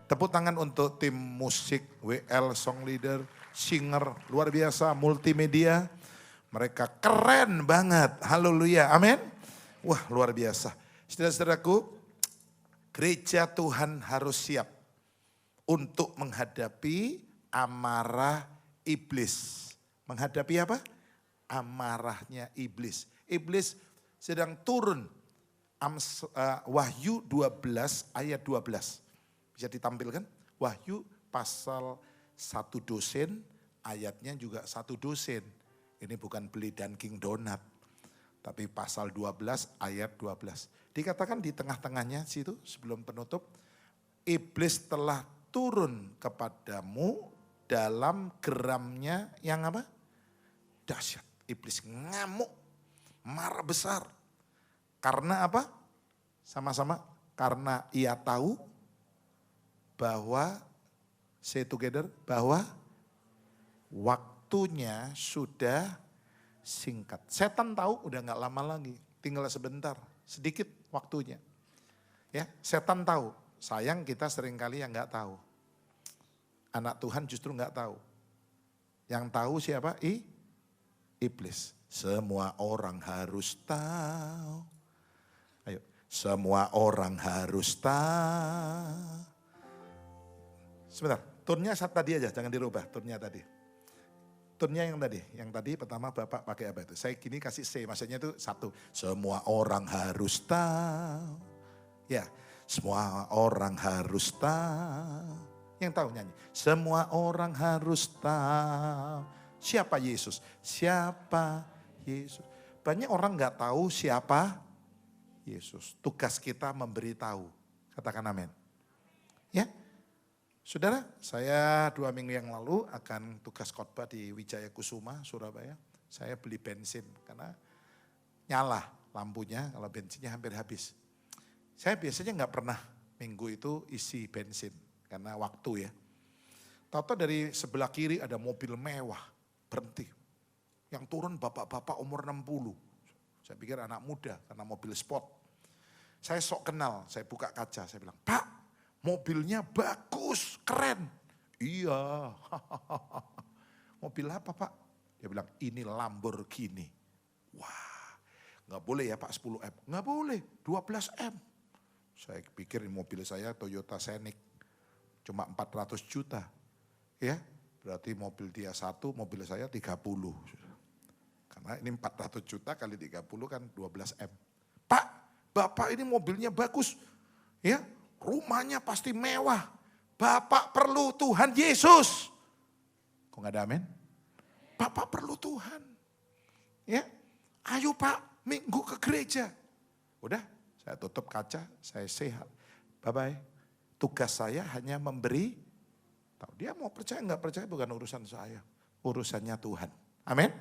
Tepuk tangan untuk tim musik, WL, song leader, singer, luar biasa, multimedia. Mereka keren banget, haleluya, amin. Wah luar biasa. Saudara-saudaraku, gereja Tuhan harus siap untuk menghadapi amarah iblis. Menghadapi apa? Amarahnya iblis. Iblis sedang turun. Wahyu 12 ayat 12. Bisa ditampilkan? Wahyu pasal 1 dosen, ayatnya juga 1 dosen. Ini bukan beli Dunkin Donat. Tapi pasal 12 ayat 12. Dikatakan di tengah-tengahnya situ sebelum penutup. Iblis telah turun kepadamu dalam geramnya yang apa? Dahsyat. Iblis ngamuk, marah besar. Karena apa? Sama-sama, karena ia tahu bahwa, say together, bahwa waktunya sudah singkat. Setan tahu udah gak lama lagi, tinggal sebentar, sedikit waktunya. Ya, setan tahu, sayang kita seringkali yang gak tahu. Anak Tuhan justru gak tahu. Yang tahu siapa? Iblis. Semua orang harus tahu. Ayo, semua orang harus tahu. Sebentar, tonnya tadi aja, jangan dirubah tonnya tadi. Tonnya yang tadi pertama Bapak pakai apa itu? Saya gini kasih C, maksudnya itu 1. Semua orang harus tahu. Ya, semua orang harus tahu. Yang tahu nyanyi. Semua orang harus tahu. Siapa Yesus? Siapa Yesus? Banyak orang gak tahu siapa Yesus. Tugas kita memberitahu. Katakan amin. Ya. Saudara, saya 2 minggu yang lalu akan tugas khotbah di Wijaya Kusuma, Surabaya. Saya beli bensin karena nyala lampunya kalau bensinnya hampir habis. Saya biasanya nggak pernah minggu itu isi bensin karena waktu ya. Tahu-tahu dari sebelah kiri ada mobil mewah berhenti. Yang turun bapak-bapak umur 60. Saya pikir anak muda karena mobil sport. Saya sok kenal, saya buka kaca, saya bilang, Pak, mobilnya bagus, keren. Iya. Mobil apa Pak? Dia bilang ini Lamborghini. Wah, gak boleh ya Pak 10 M. Gak boleh, 12 M. Saya pikir mobil saya Toyota Scenic. Cuma 400 juta. Ya, berarti mobil dia 1, mobil saya 30. Karena ini 400 juta kali 30 kan 12 M. Pak, Bapak ini mobilnya bagus. Ya, rumahnya pasti mewah. Bapak perlu Tuhan Yesus. Kok gak ada amin? Bapak perlu Tuhan. Ya, ayo Pak, minggu ke gereja. Udah, saya tutup kaca, saya sehat. Bye-bye. Tugas saya hanya memberi. Tahu dia mau percaya nggak percaya bukan urusan saya. Urusannya Tuhan. Amin.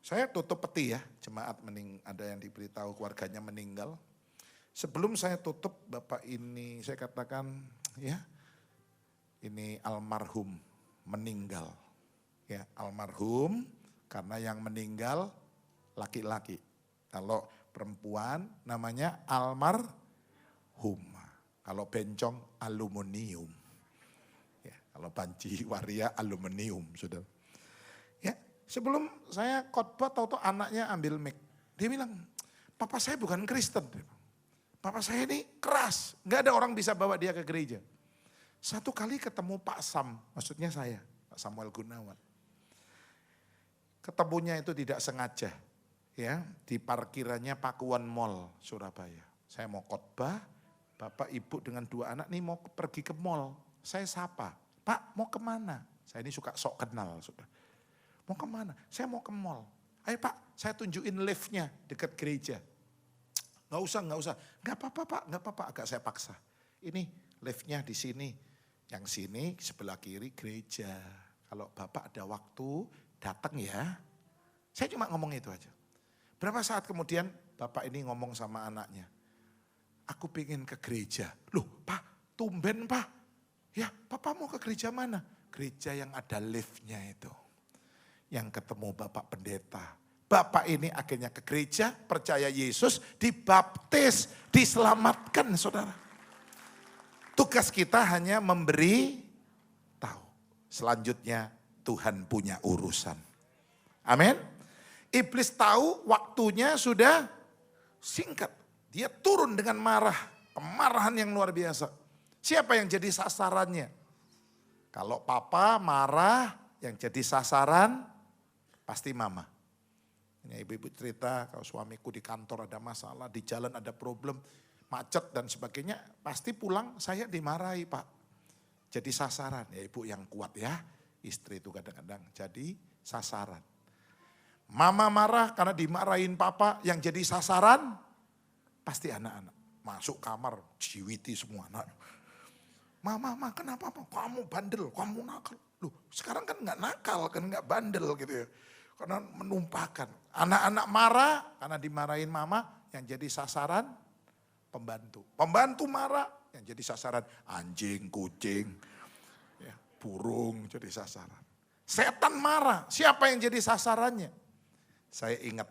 Saya tutup peti ya, jemaat ada yang diberitahu keluarganya meninggal. Sebelum saya tutup, Bapak ini saya katakan ya, ini almarhum meninggal. Ya, almarhum karena yang meninggal laki-laki. Kalau perempuan namanya almarhum. Kalau bencong aluminium. Ya, kalau banci waria aluminium, Saudara. Ya, sebelum saya khotbah tahu-tahu anaknya ambil mic. Dia bilang, "Papa saya bukan Kristen." Papa saya ini keras, gak ada orang bisa bawa dia ke gereja. Satu kali ketemu Pak Sam, maksudnya saya, Pak Samuel Gunawan. Ketemunya itu tidak sengaja, ya di parkirannya Pakuan Mall, Surabaya. Saya mau khotbah, Bapak Ibu dengan 2 anak nih mau pergi ke mall. Saya sapa, Pak mau kemana? Saya ini suka sok kenal, Saudara. Mau kemana? Saya mau ke mall. Ayo Pak, saya tunjukin liftnya dekat gereja. Gak usah. Gak apa-apa Pak, gak apa-apa. Agak saya paksa. Ini liftnya di sini. Yang sini sebelah kiri gereja. Kalau Bapak ada waktu datang ya. Saya cuma ngomong itu aja. Berapa saat kemudian Bapak ini ngomong sama anaknya. Aku pengen ke gereja. Loh Pak, tumben Pak. Ya Papa mau ke gereja mana? Gereja yang ada liftnya itu. Yang ketemu Bapak Pendeta. Bapak ini akhirnya ke gereja, percaya Yesus, dibaptis, diselamatkan Saudara. Tugas kita hanya memberi tahu. Selanjutnya Tuhan punya urusan. Amin. Iblis tahu waktunya sudah singkat. Dia turun dengan marah. Kemarahan yang luar biasa. Siapa yang jadi sasarannya? Kalau papa marah, yang jadi sasaran pasti mama. Ini ibu-ibu cerita kalau suamiku di kantor ada masalah, di jalan ada problem, macet dan sebagainya. Pasti pulang saya dimarahi Pak. Jadi sasaran, ya ibu yang kuat ya. Istri itu kadang-kadang jadi sasaran. Mama marah karena dimarahin papa, yang jadi sasaran pasti anak-anak. Masuk kamar, jiwiti semua anak. Mama, kenapa? Kamu bandel, kamu nakal. Loh, sekarang kan nggak nakal, kan nggak bandel gitu ya. Karena menumpahkan. Anak-anak marah karena dimarahin mama, yang jadi sasaran pembantu. Pembantu marah, yang jadi sasaran anjing, kucing, ya, burung jadi sasaran. Setan marah, siapa yang jadi sasarannya? Saya ingat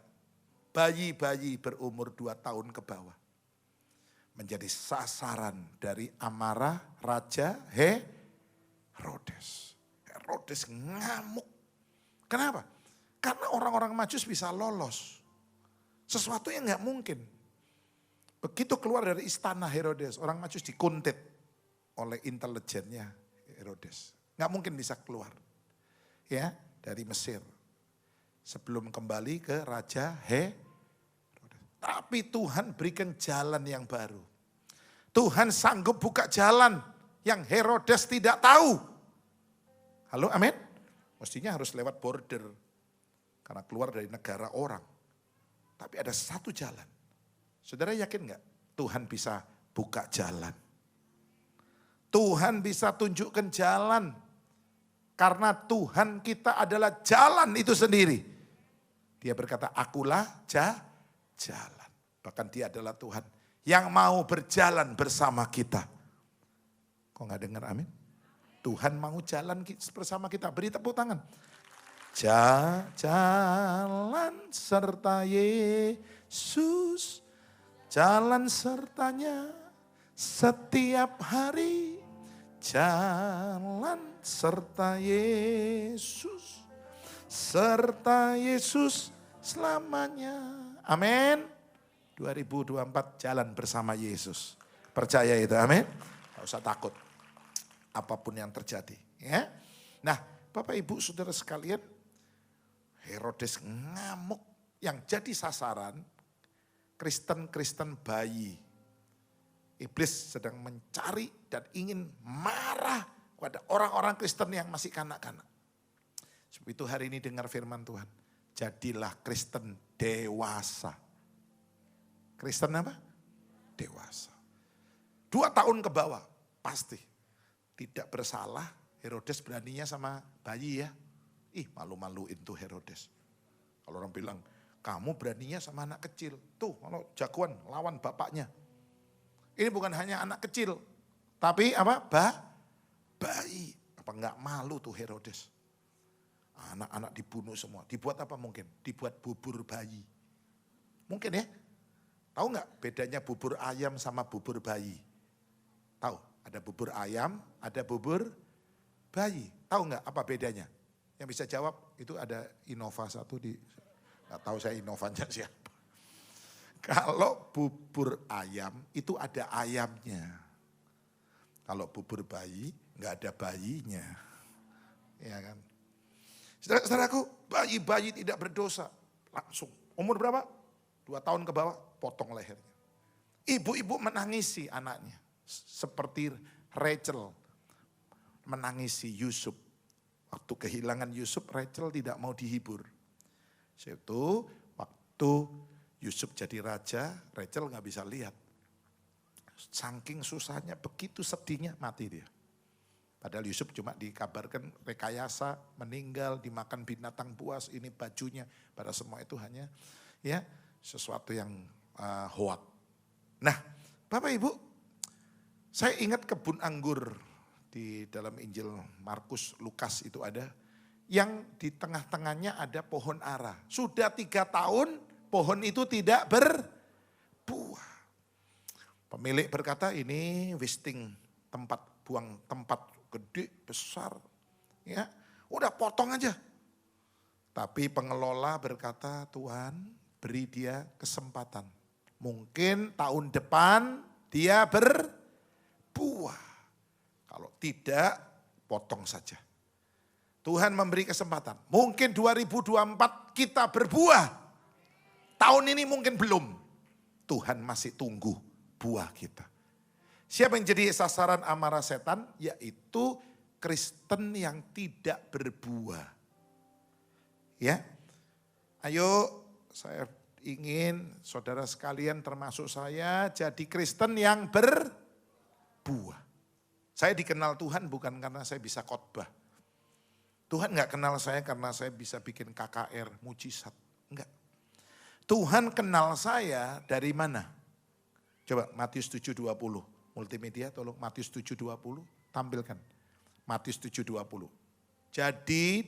bayi-bayi berumur 2 tahun ke bawah. Menjadi sasaran dari amarah Raja Herodes. Herodes ngamuk. Kenapa? Karena orang-orang Majus bisa lolos. Sesuatu yang gak mungkin. Begitu keluar dari istana Herodes, orang Majus dikuntit oleh intelijennya Herodes. Gak mungkin bisa keluar. Ya, dari Mesir. Sebelum kembali ke Raja Herodes. Tapi Tuhan berikan jalan yang baru. Tuhan sanggup buka jalan yang Herodes tidak tahu. Halo, amin? Mestinya harus lewat border. Karena keluar dari negara orang. Tapi ada satu jalan. Saudara yakin gak? Tuhan bisa buka jalan. Tuhan bisa tunjukkan jalan. Karena Tuhan kita adalah jalan itu sendiri. Dia berkata, akulah jalan. Bahkan dia adalah Tuhan yang mau berjalan bersama kita. Kok gak dengar amin? Tuhan mau jalan bersama kita. Beri tepuk tangan. Jalan serta Yesus. Jalan sertanya setiap hari. Jalan serta Yesus. Serta Yesus selamanya. Amin. 2024 jalan bersama Yesus. Percaya itu, amin. Gak usah takut. Apapun yang terjadi. Ya. Nah, Bapak Ibu Saudara sekalian, Herodes ngamuk. Yang jadi sasaran, Kristen-Kristen bayi. Iblis sedang mencari dan ingin marah kepada orang-orang Kristen yang masih kanak-kanak. Sebab itu hari ini dengar firman Tuhan. Jadilah Kristen dewasa. Kristen apa? Dewasa. 2 tahun ke bawah, pasti. Tidak bersalah, Herodes beraninya sama bayi ya. Ih, malu-maluin tuh Herodes. Kalau orang bilang, kamu beraninya sama anak kecil. Tuh, kalau jagoan lawan bapaknya. Ini bukan hanya anak kecil, tapi apa? Bayi. Apa enggak malu tuh Herodes? Anak-anak dibunuh semua. Dibuat apa mungkin? Dibuat bubur bayi. Mungkin ya? Tahu nggak bedanya bubur ayam sama bubur bayi? Tahu? Ada bubur ayam, ada bubur bayi. Tahu nggak apa bedanya? Yang bisa jawab itu ada Innova satu di, nggak tahu saya Innovanya siapa. Kalau bubur ayam itu ada ayamnya. Kalau bubur bayi nggak ada bayinya. Ya kan? Saudaraku, bayi-bayi tidak berdosa. Langsung. Umur berapa? 2 tahun ke bawah, potong lehernya. Ibu-ibu menangisi anaknya. Seperti Rachel menangisi Yusuf. Waktu kehilangan Yusuf, Rachel tidak mau dihibur. Itu waktu Yusuf jadi raja, Rachel gak bisa lihat. Saking susahnya, begitu sedihnya, mati dia. Padahal Yusuf cuma dikabarkan rekayasa, meninggal, dimakan binatang buas, ini bajunya. Pada semua itu hanya ya sesuatu yang hoak. Nah, Bapak Ibu, saya ingat kebun anggur di dalam Injil Markus, Lukas itu ada. Yang di tengah-tengahnya ada pohon ara. Sudah 3 tahun pohon itu tidak berbuah. Pemilik berkata ini wasting tempat gede, besar. Ya, udah potong aja. Tapi pengelola berkata, Tuhan beri dia kesempatan. Mungkin tahun depan dia berbuah. Kalau tidak, potong saja. Tuhan memberi kesempatan. Mungkin 2024 kita berbuah. Tahun ini mungkin belum. Tuhan masih tunggu buah kita. Siapa yang jadi sasaran amarah setan? Yaitu Kristen yang tidak berbuah. Ya, ayo saya ingin saudara sekalian termasuk saya jadi Kristen yang berbuah. Saya dikenal Tuhan bukan karena saya bisa khotbah. Tuhan gak kenal saya karena saya bisa bikin KKR, mujizat. Enggak. Tuhan kenal saya dari mana? Coba Matius 7:20. Multimedia tolong Matius 7:20 tampilkan. Matius 7:20. Jadi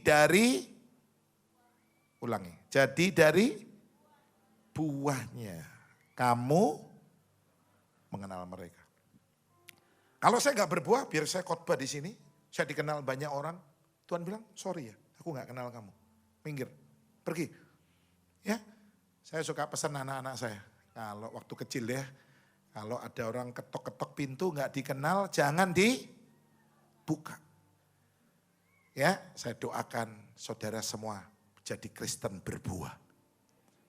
dari buahnya kamu mengenal mereka. Kalau saya gak berbuah, biar saya khotbah di sini, saya dikenal banyak orang, Tuhan bilang, sorry ya, aku gak kenal kamu. Minggir, pergi. Ya, saya suka pesan anak-anak saya. Kalau waktu kecil ya, kalau ada orang ketok-ketok pintu gak dikenal, jangan dibuka. Ya, saya doakan saudara semua jadi Kristen berbuah.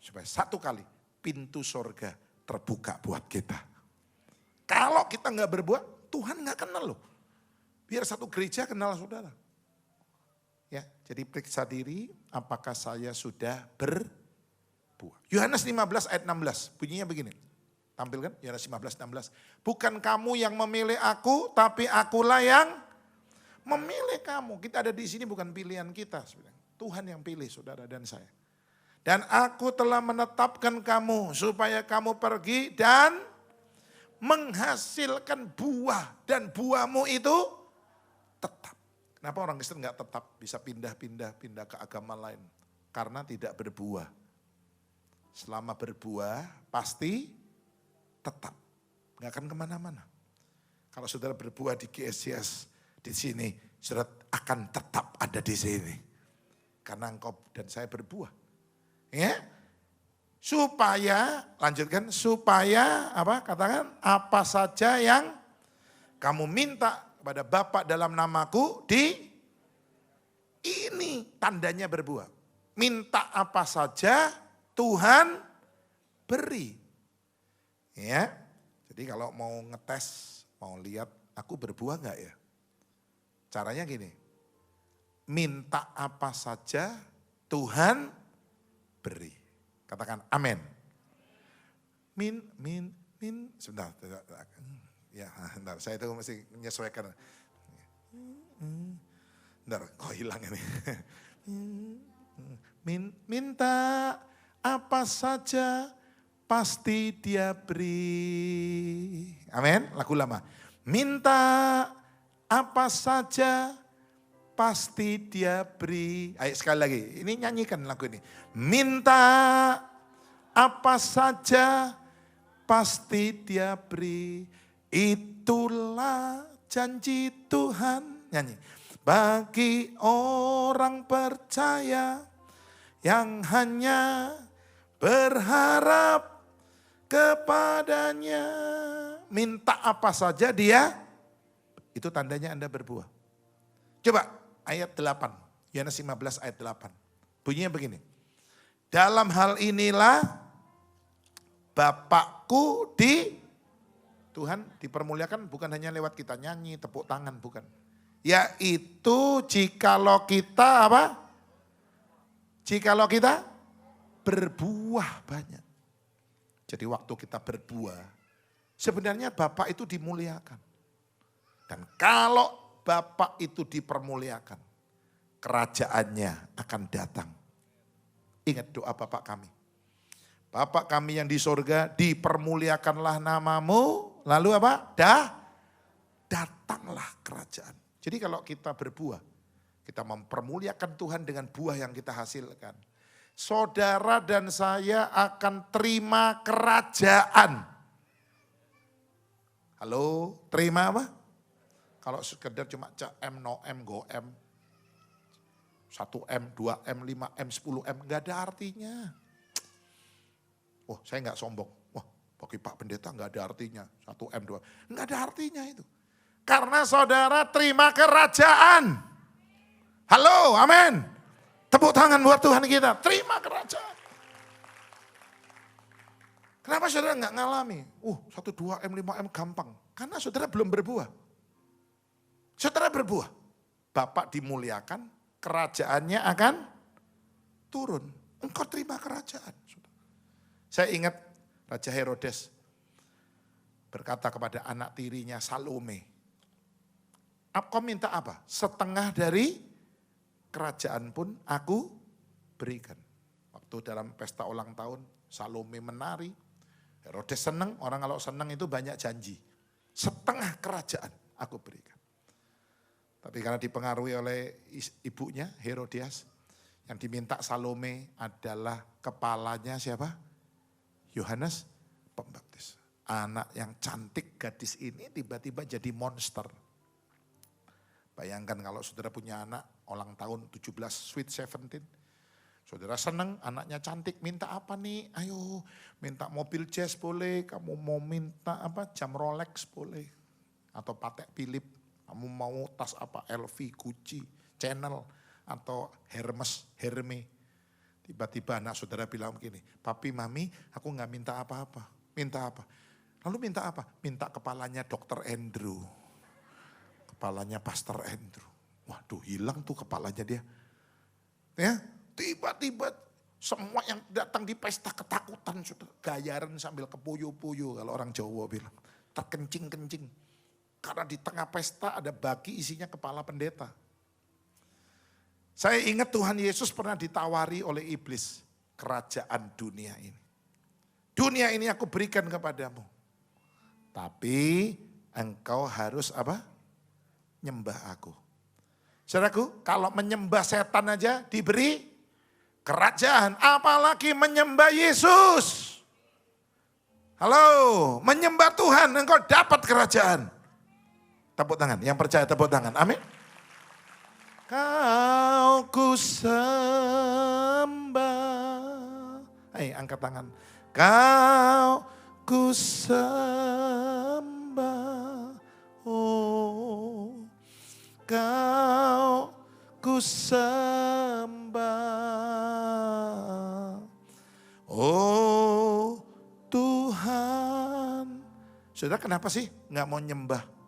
Supaya satu kali pintu surga terbuka buat kita. Kalau kita gak berbuah, Tuhan gak kenal loh. Biar satu gereja kenal saudara. Ya, jadi periksa diri apakah saya sudah berbuah. Yohanes 15 ayat 16 bunyinya begini. Tampilkan Yohanes 15 16. Bukan kamu yang memilih aku, tapi akulah yang memilih kamu. Kita ada di sini bukan pilihan kita sebenarnya. Tuhan yang pilih saudara dan saya. Dan aku telah menetapkan kamu supaya kamu pergi dan menghasilkan buah. Dan buahmu itu tetap. Kenapa orang Kristen gak tetap bisa pindah ke agama lain? Karena tidak berbuah. Selama berbuah pasti tetap. Gak akan kemana-mana. Kalau saudara berbuah di GSCS di sini, saudara akan tetap ada di sini. Karena engkau dan saya berbuah. Ya, supaya, lanjutkan, supaya apa? Katakan, apa saja yang kamu minta kepada Bapa dalam namaku ini tandanya berbuah. Minta apa saja Tuhan beri. Ya, jadi kalau mau ngetes, mau lihat aku berbuah enggak ya? Caranya gini, minta apa saja Tuhan beri. Katakan amin. Sebentar. Ya, bentar, saya itu mesti menyesuaikan. Bentar, kok hilang ini. Minta apa saja pasti dia beri. Amin, lagu lama. Minta apa saja pasti dia beri. Ayo sekali lagi, ini nyanyikan lagu ini. Minta apa saja pasti dia beri. Itulah janji Tuhan. Nyanyi. Bagi orang percaya yang hanya berharap kepadanya. Minta apa saja dia, itu tandanya Anda berbuah. Coba ayat 8, Yohanes 15 ayat 8. Bunyinya begini. Dalam hal inilah Bapakku Tuhan dipermuliakan bukan hanya lewat kita nyanyi, tepuk tangan, bukan. Yaitu jikalau kita apa? Jikalau kita berbuah banyak. Jadi waktu kita berbuah, sebenarnya Bapak itu dimuliakan. Dan kalau Bapak itu dipermuliakan, kerajaannya akan datang. Ingat doa Bapak kami. Bapak kami yang di sorga, dipermuliakanlah namamu. Lalu apa? Datanglah kerajaan. Jadi kalau kita berbuah, kita mempermuliakan Tuhan dengan buah yang kita hasilkan. Saudara dan saya akan terima kerajaan. Halo, terima apa? Kalau sekedar cuma CM, no M, go M. 1M, 2M, 5M, 10M, gak ada artinya. Oh, saya gak sombong. Wah, bagi Pak Pendeta gak ada artinya. 1M, 2M, gak ada artinya itu. Karena saudara terima kerajaan. Halo, amin. Tepuk tangan buat Tuhan kita, terima kerajaan. Kenapa saudara gak ngalami? 1, 2M, 5M gampang. Karena saudara belum berbuah. Saudara berbuah. Bapak dimuliakan, kerajaannya akan turun. Engkau terima kerajaan. Saya ingat Raja Herodes berkata kepada anak tirinya Salome, kau minta apa? Setengah dari kerajaan pun aku berikan. Waktu dalam pesta ulang tahun, Salome menari. Herodes senang, orang kalau senang itu banyak janji. Setengah kerajaan aku berikan. Tapi karena dipengaruhi oleh ibunya, Herodias, yang diminta Salome adalah kepalanya siapa? Yohanes Pembaptis. Anak yang cantik gadis ini tiba-tiba jadi monster. Bayangkan kalau saudara punya anak ulang tahun 17, sweet 17. Saudara senang anaknya cantik, minta apa nih? Ayo minta mobil jazz boleh, kamu mau minta apa jam Rolex boleh. Atau Patek Philippe, kamu mau tas apa LV, Gucci, Chanel, atau Hermes. Tiba-tiba anak saudara bilang begini, papi, mami aku gak minta apa-apa. Minta apa? Lalu minta apa? Minta kepalanya Dr. Andrew. Kepalanya Pastor Andrew. Waduh, hilang tuh kepalanya dia. Ya, tiba-tiba semua yang datang di pesta ketakutan, saudara. Gayaran sambil kepuyu-puyu kalau orang Jawa bilang. Terkencing-kencing. Karena di tengah pesta ada bagi isinya kepala pendeta. Saya ingat Tuhan Yesus pernah ditawari oleh iblis. Kerajaan dunia ini. Dunia ini aku berikan kepadamu. Tapi engkau harus apa? Nyembah aku. Saudaraku, kalau menyembah setan aja diberi kerajaan. Apalagi menyembah Yesus. Halo, menyembah Tuhan engkau dapat kerajaan. Tepuk tangan, yang percaya tepuk tangan. Amin. Kau ku sembah. Hai, angkat tangan. Kau ku sembah. Oh, kau ku sembah. Oh Tuhan. Saudara kenapa sih nggak mau nyembah?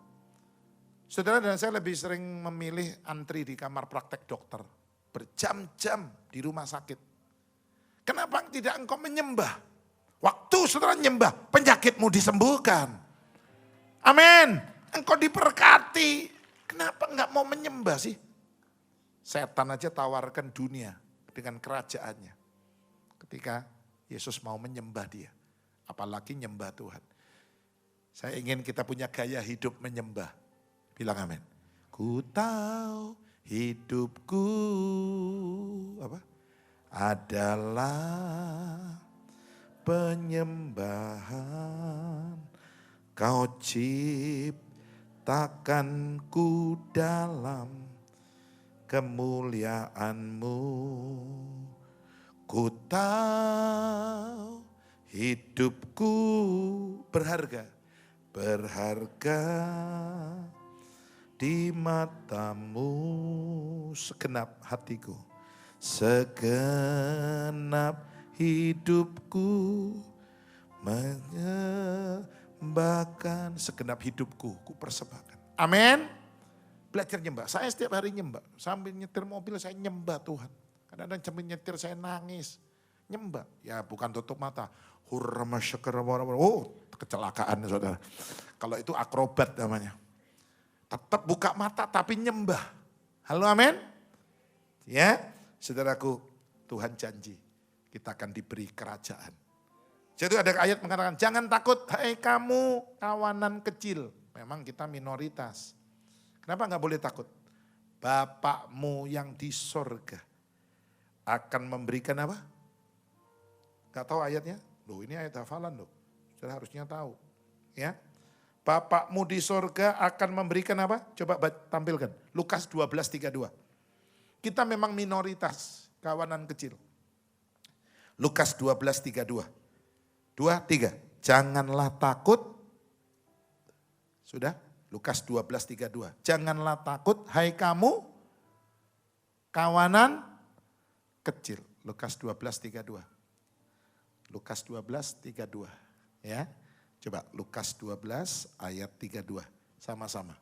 Saudara dan saya lebih sering memilih antri di kamar praktek dokter. Berjam-jam di rumah sakit. Kenapa tidak engkau menyembah? Waktu saudara nyembah, penyakitmu disembuhkan. Amin. Engkau diberkati. Kenapa enggak mau menyembah sih? Setan aja tawarkan dunia dengan kerajaannya. Ketika Yesus mau menyembah dia. Apalagi nyembah Tuhan. Saya ingin kita punya gaya hidup menyembah. Bilang amin. Ku tahu hidupku apa? Adalah penyembahan. Kau ciptakanku dalam kemuliaanmu. Ku tahu hidupku berharga. Berharga di matamu, segenap hatiku, segenap hidupku menyembahkan, segenap hidupku ku persembahkan. Amin. Belajar nyembah. Saya setiap hari nyembah. Sambil nyetir mobil saya nyembah Tuhan. Kadang-kadang sambil nyetir saya nangis. Nyembah. Ya bukan tutup mata. Oh kecelakaan saudara. Kalau itu akrobat namanya. Tetap buka mata tapi nyembah. Halo amin. Ya saudaraku, Tuhan janji kita akan diberi kerajaan. Jadi ada ayat mengatakan jangan takut hai kamu kawanan kecil. Memang kita minoritas. Kenapa gak boleh takut? Bapakmu yang di sorga akan memberikan apa? Gak tahu ayatnya? Loh ini ayat hafalan loh. Saudara harusnya tahu. Ya. Bapakmu di sorga akan memberikan apa? Coba tampilkan. Lukas 12:32. Kita memang minoritas, kawanan kecil. Lukas 12:32. 2, 3. Janganlah takut. Sudah? Lukas 12:32. Janganlah takut, hai kamu kawanan kecil. Lukas 12:32. Lukas 12:32. Ya. Coba Lukas 12 ayat 32. Sama-sama.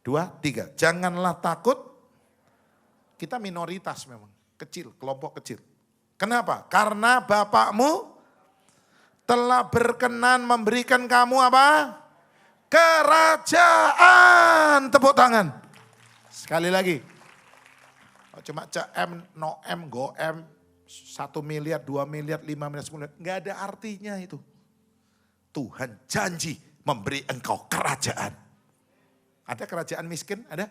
2, 3. Janganlah takut. Kita minoritas memang. Kecil, kelompok kecil. Kenapa? Karena Bapakmu telah berkenan memberikan kamu apa? Kerajaan. Tepuk tangan. Sekali lagi. Cuma CM, NOM, GOM, 1 miliar, 2 miliar, 5 miliar, 10 miliar. Enggak ada artinya itu. Tuhan janji memberi engkau kerajaan. Ada kerajaan miskin? Ada?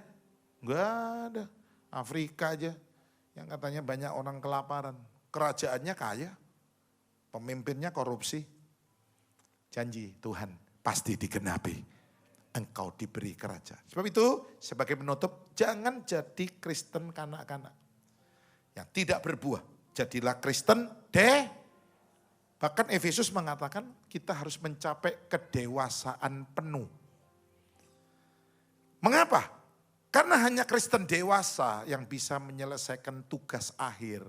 Enggak ada. Afrika aja yang katanya banyak orang kelaparan. Kerajaannya kaya. Pemimpinnya korupsi. Janji Tuhan pasti digenapi. Engkau diberi kerajaan. Sebab itu sebagai penutup, jangan jadi Kristen kanak-kanak. Yang tidak berbuah. Jadilah Kristen bahkan Efesus mengatakan kita harus mencapai kedewasaan penuh. Mengapa? Karena hanya Kristen dewasa yang bisa menyelesaikan tugas akhir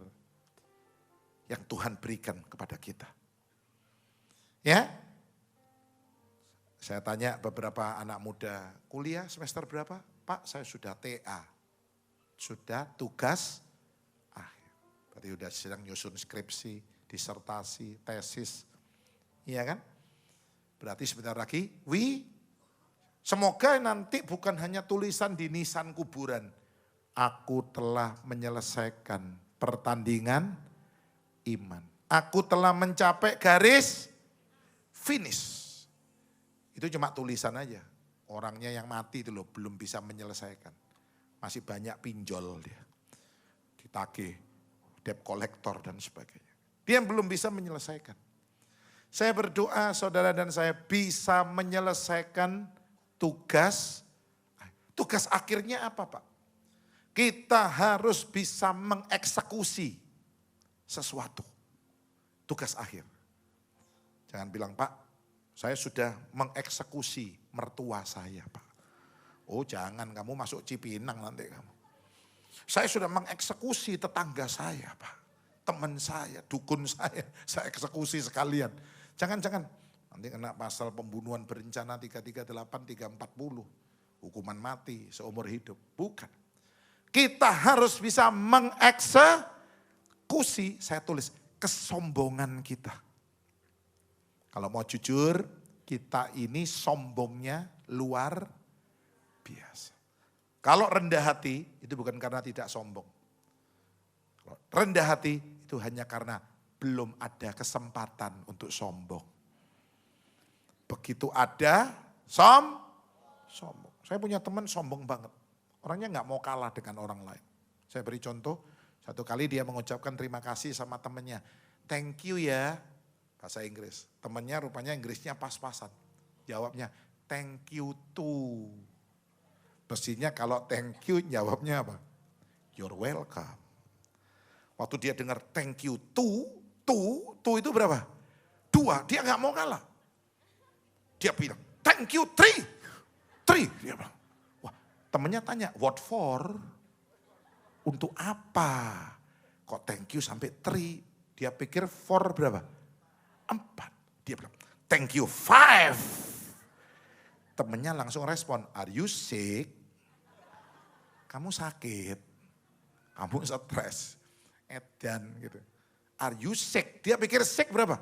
yang Tuhan berikan kepada kita. Ya, saya tanya beberapa anak muda, kuliah semester berapa? Pak, saya sudah TA, sudah tugas akhir. Berarti sudah sedang nyusun skripsi, disertasi, tesis, iya kan? Berarti sebentar lagi, semoga nanti bukan hanya tulisan di nisan kuburan. Aku telah menyelesaikan pertandingan iman. Aku telah mencapai garis finish. Itu cuma tulisan aja. Orangnya yang mati itu loh belum bisa menyelesaikan. Masih banyak pinjol dia. Ditagih, debt collector dan sebagainya. Dia belum bisa menyelesaikan. Saya berdoa saudara dan saya bisa menyelesaikan tugas. Tugas akhirnya apa Pak? Kita harus bisa mengeksekusi sesuatu. Tugas akhir. Jangan bilang Pak, saya sudah mengeksekusi mertua saya Pak. Oh jangan, kamu masuk Cipinang nanti kamu. Saya sudah mengeksekusi tetangga saya Pak. Teman saya, dukun saya eksekusi sekalian. Jangan-jangan, nanti kena pasal pembunuhan berencana 338, 340. Hukuman mati seumur hidup. Bukan. Kita harus bisa mengeksekusi, saya tulis, kesombongan kita. Kalau mau jujur, kita ini sombongnya luar biasa. Kalau rendah hati, itu bukan karena tidak sombong. Kalau rendah hati, itu hanya karena belum ada kesempatan untuk sombong. Begitu ada, sombong. Saya punya teman sombong banget. Orangnya gak mau kalah dengan orang lain. Saya beri contoh, satu kali dia mengucapkan terima kasih sama temannya. Thank you ya, bahasa Inggris. Temannya rupanya Inggrisnya pas-pasan. Jawabnya, thank you too. Mestinya kalau thank you jawabnya apa? You're welcome. Waktu dia dengar thank you too itu berapa? 2, dia gak mau kalah. Dia bilang, thank you 3. Dia bilang, wah temennya tanya, what for? Untuk apa? Kok thank you sampai 3? Dia pikir for berapa? 4. Dia bilang, thank you 5. Temennya langsung respon, are you sick? Kamu sakit, kamu stres, edan gitu. Are you sick? Dia pikir sick berapa?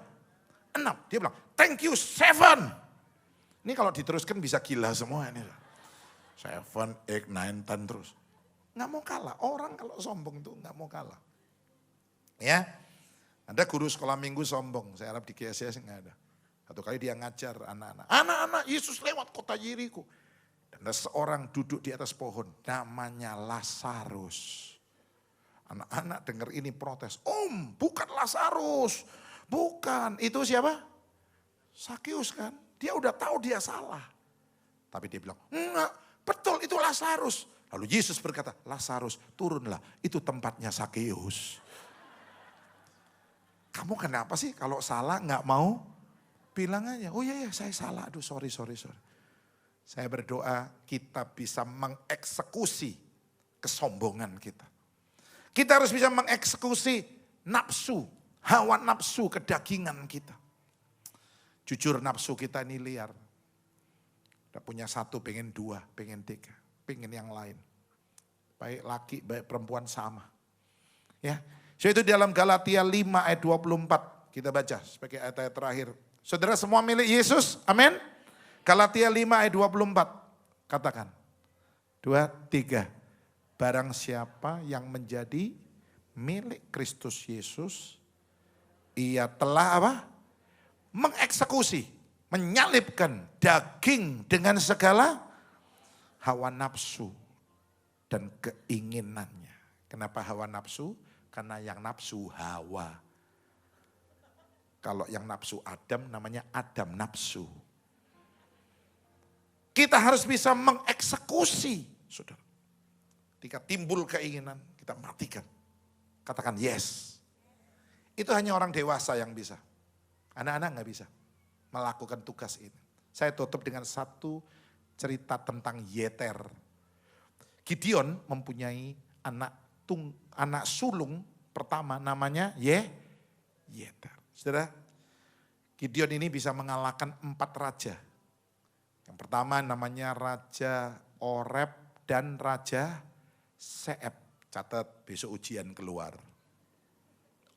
6. Dia bilang, thank you 7. Ini kalau diteruskan bisa gila semua ini. 7, 8, 9, 10 terus. Nggak mau kalah. Orang kalau sombong itu nggak mau kalah. Ya, ada guru sekolah minggu sombong. Saya harap di GSS nggak ada. Satu kali dia ngajar anak-anak. Anak-anak Yesus lewat kota Yeriko. Dan ada seorang duduk di atas pohon. Namanya Lazarus. Anak-anak dengar ini protes. Om, bukan Lazarus. Bukan, itu siapa? Sakius kan. Dia udah tahu dia salah. Tapi dia bilang, enggak, betul itu Lazarus. Lalu Yesus berkata, Lazarus turunlah, itu tempatnya Sakeus. Kamu kenapa sih kalau salah nggak mau bilang aja, oh iya saya salah, aduh sorry. Saya berdoa kita bisa mengeksekusi kesombongan kita. Kita harus bisa mengeksekusi nafsu, hawa nafsu kedagingan kita. Jujur nafsu kita ini liar. Udah punya satu, pengen dua, pengen tiga, pengen yang lain. Baik laki, baik perempuan sama. Ya, so itu dalam Galatia 5 ayat 24 kita baca sebagai ayat-ayat terakhir. Saudara semua milik Yesus, amin. Galatia 5 ayat 24, katakan. 2, 3, barang siapa yang menjadi milik Kristus Yesus, ia telah apa? Mengeksekusi, menyalibkan daging dengan segala hawa nafsu dan keinginannya. Kenapa hawa nafsu? Karena yang nafsu Hawa. Kalau yang nafsu Adam namanya Adam nafsu. Kita harus bisa mengeksekusi, saudara. Ketika timbul keinginan, kita matikan. Katakan yes. Itu hanya orang dewasa yang bisa. Anak-anak gak bisa melakukan tugas ini. Saya tutup dengan satu cerita tentang Yeter. Gideon mempunyai anak sulung pertama namanya Yeter. Saudara, Gideon ini bisa mengalahkan 4 raja. Yang pertama namanya Raja Oreb dan Raja Seeb. Catat besok ujian keluar.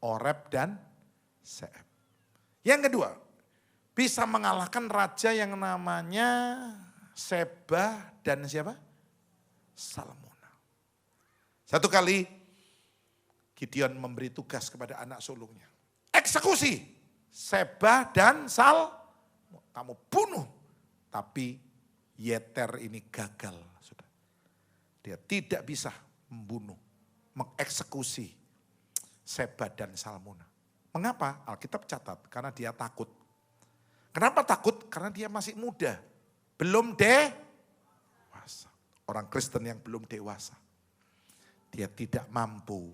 Oreb dan Seeb. Yang kedua, bisa mengalahkan raja yang namanya Seba dan siapa? Salmona. Satu kali Gideon memberi tugas kepada anak sulungnya. Eksekusi Seba dan kamu bunuh. Tapi Yeter ini gagal. Sudah. Dia tidak bisa membunuh, mengeksekusi Seba dan Salmona. Mengapa? Alkitab catat, karena dia takut. Kenapa takut? Karena dia masih muda. Belum dewasa. Orang Kristen yang belum dewasa. Dia tidak mampu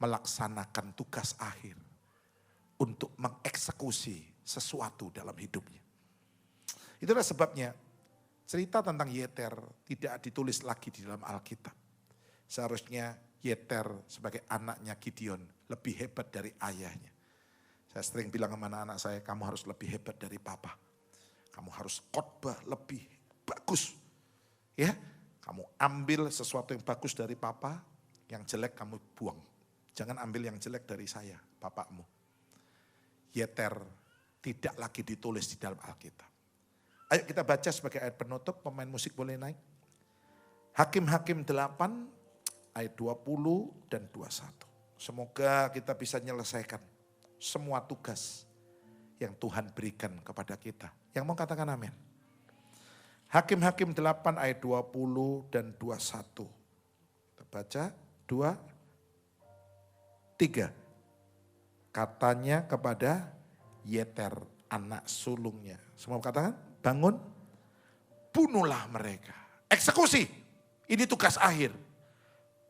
melaksanakan tugas akhir. Untuk mengeksekusi sesuatu dalam hidupnya. Itulah sebabnya cerita tentang Yeter tidak ditulis lagi di dalam Alkitab. Seharusnya Yeter sebagai anaknya Gideon lebih hebat dari ayahnya. Saya sering bilang sama anak-anak saya, kamu harus lebih hebat dari papa. Kamu harus khotbah lebih bagus. Ya, kamu ambil sesuatu yang bagus dari papa, yang jelek kamu buang. Jangan ambil yang jelek dari saya, papamu. Yeter tidak lagi ditulis di dalam Alkitab. Ayo kita baca sebagai ayat penutup, pemain musik boleh naik. Hakim-Hakim 8 ayat 20 dan 21. Semoga kita bisa menyelesaikan semua tugas yang Tuhan berikan kepada kita. Yang mau katakan amin. Hakim-Hakim 8 ayat 20 dan 21. Kita baca 2, 3. Katanya kepada Yeter anak sulungnya. Semua katakan bangun, bunuhlah mereka. Eksekusi, ini tugas akhir.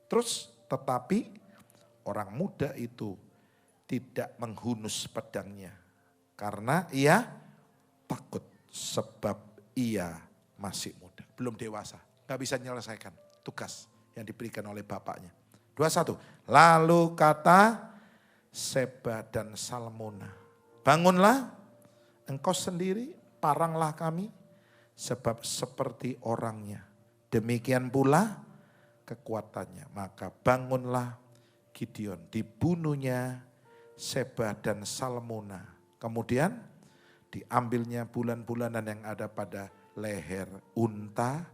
Terus tetapi orang muda itu tidak menghunus pedangnya. Karena ia takut sebab ia masih muda. Belum dewasa, gak bisa menyelesaikan tugas yang diberikan oleh bapaknya. 21, lalu kata Seba dan Salmona, bangunlah engkau sendiri, paranglah kami, sebab seperti orangnya. Demikian pula kekuatannya. Maka bangunlah Gideon, dibunuhnya Seba dan Salmona. Kemudian diambilnya bulan-bulanan yang ada pada leher unta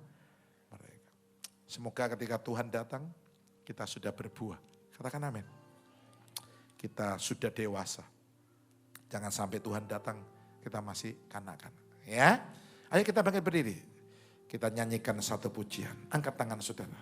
mereka. Semoga ketika Tuhan datang, kita sudah berbuah. Katakan amin. Kita sudah dewasa. Jangan sampai Tuhan datang, kita masih kanak-kanak. Ya, ayo kita bangkit berdiri. Kita nyanyikan satu pujian. Angkat tangan saudara.